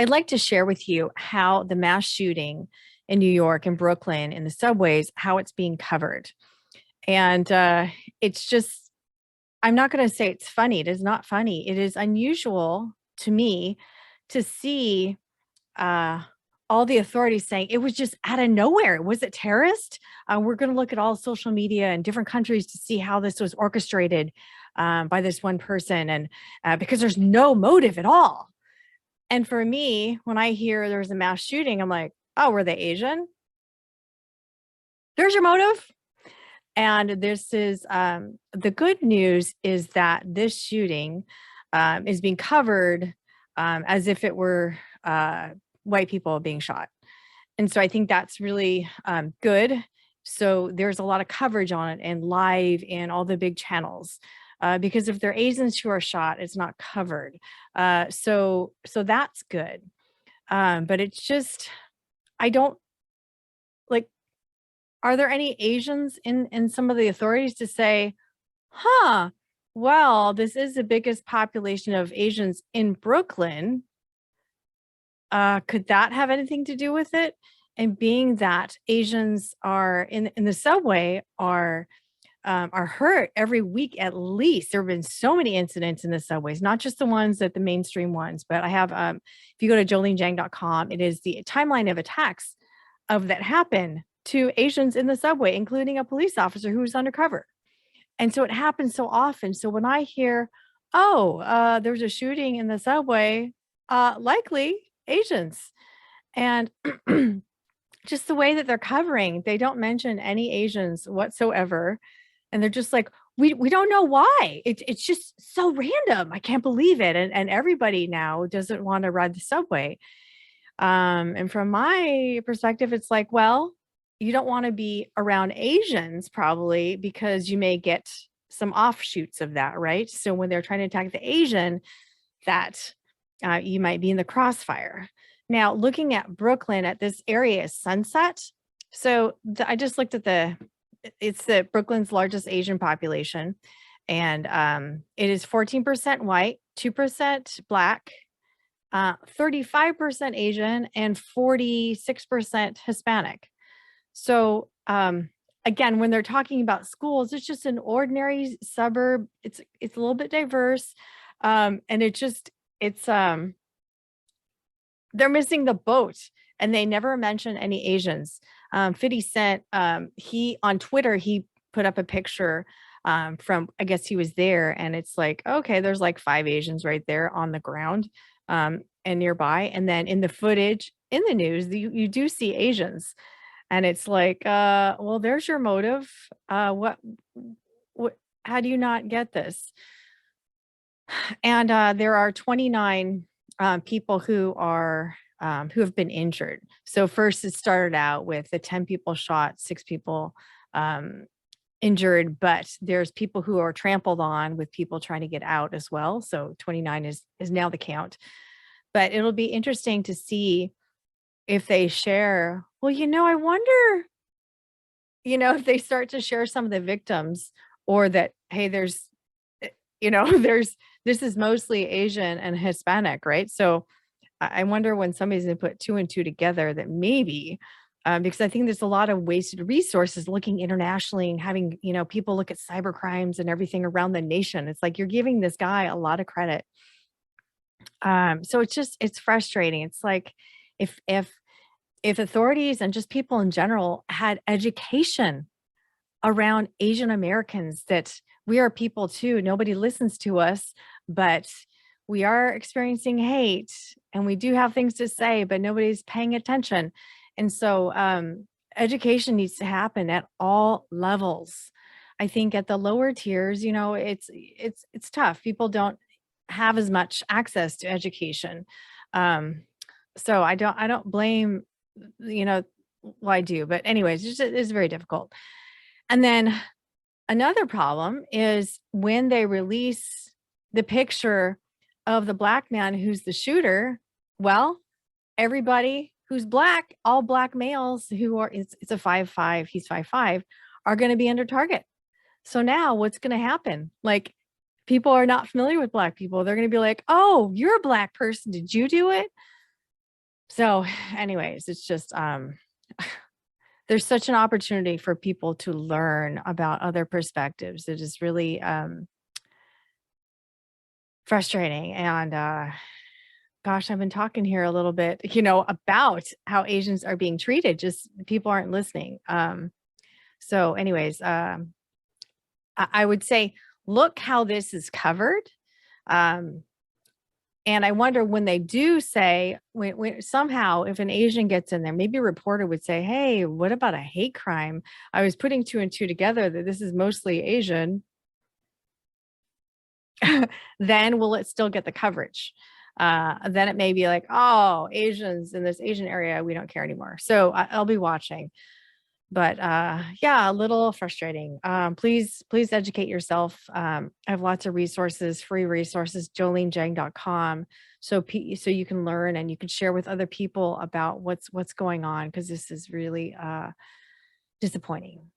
I'd like to share with you how the mass shooting in New York and Brooklyn in the subways, how it's being covered. And it's just, I'm not going to say it's funny. It is not funny. It is unusual to me to see uh, all the authorities saying it was just out of nowhere. Was it terrorist? We're going to look at all social media in different countries to see how this was orchestrated by this one person. And because there's no motive at all. And for me, when I hear there's a mass shooting, I'm like, oh, were they Asian? There's your motive. And this is the good news is that this shooting is being covered as if it were white people being shot. And so I think that's really good. So there's a lot of coverage on it and live in all the big channels. Because if they're Asians who are shot, it's not covered. So that's good. But it's just, I don't like, are there any Asians in some of the authorities to say, huh, well, this is the biggest population of Asians in Brooklyn. Could that have anything to do with it? And being that Asians are in the subway are hurt every week at least. There have been so many incidents in the subways, not just the ones that the mainstream ones, but I have, if you go to jolenejiang.com, it is the timeline of attacks of that happen to Asians in the subway, including a police officer who was undercover. And so it happens so often. So when I hear, oh, there's a shooting in the subway, likely Asians. And just the way that they're covering, they don't mention any Asians whatsoever. And they're just like, we don't know why. It's just so random. I can't believe it. And everybody now doesn't want to ride the subway. And from my perspective, it's like, well, you don't want to be around Asians probably because you may get some offshoots of that, right? So when they're trying to attack the Asian, that you might be in the crossfire. Now, looking at Brooklyn at this area is Sunset. So I just looked at it's the Brooklyn's largest Asian population. And it is 14% white, 2% black, 35% Asian, and 46% Hispanic. So again, when they're talking about schools, it's just an ordinary suburb. It's a little bit diverse. And they're missing the boat, and they never mention any Asians. 50 Cent, he on Twitter, he put up a picture from, I guess he was there, and it's like, okay, there's like 5 Asians right there on the ground and nearby. And then in the footage in the news, you do see Asians. And it's like, well, there's your motive. What, how do you not get this? And there are 29 people who have been injured. So first it started out with the 10 people shot, 6 people injured, but there's people who are trampled on with people trying to get out as well. So 29 is now the count. But it'll be interesting to see if they share, well, I wonder, if they start to share some of the victims, or that, hey, there's, this is mostly Asian and Hispanic, right? So I wonder when somebody's going to put 2 and 2 together that maybe, because I think there's a lot of wasted resources looking internationally and having, people look at cyber crimes and everything around the nation. It's like you're giving this guy a lot of credit. So it's frustrating. It's like if authorities and just people in general had education around Asian Americans, that we are people too. Nobody listens to us, but we are experiencing hate and we do have things to say, but nobody's paying attention. And so education needs to happen at all levels. I think at the lower tiers, it's tough. People don't have as much access to education. So I don't blame, well, I do, but anyways, it's very difficult. And then another problem is when they release the picture of the black man who's the shooter, well, everybody who's black, all black males who are, it's a 5'5", he's 5'5", are going to be under target. So now what's going to happen? Like, people are not familiar with black people. They're going to be like, oh, you're a black person. Did you do it? So, anyways, it's just there's such an opportunity for people to learn about other perspectives. It is really frustrating. And gosh, I've been talking here a little bit, about how Asians are being treated. Just people aren't listening. So, anyways, I would say, look how this is covered. Um, and I wonder when they do say, when somehow, if an Asian gets in there, maybe a reporter would say, "Hey, what about a hate crime? I was putting two and two together that this is mostly Asian." Then will it still get the coverage? Then it may be like, "Oh, Asians in this Asian area, we don't care anymore." So I'll be watching. But yeah, a little frustrating. Please educate yourself. I have lots of resources, free resources, jolenejiang.com. So you can learn and you can share with other people about what's going on, because this is really disappointing.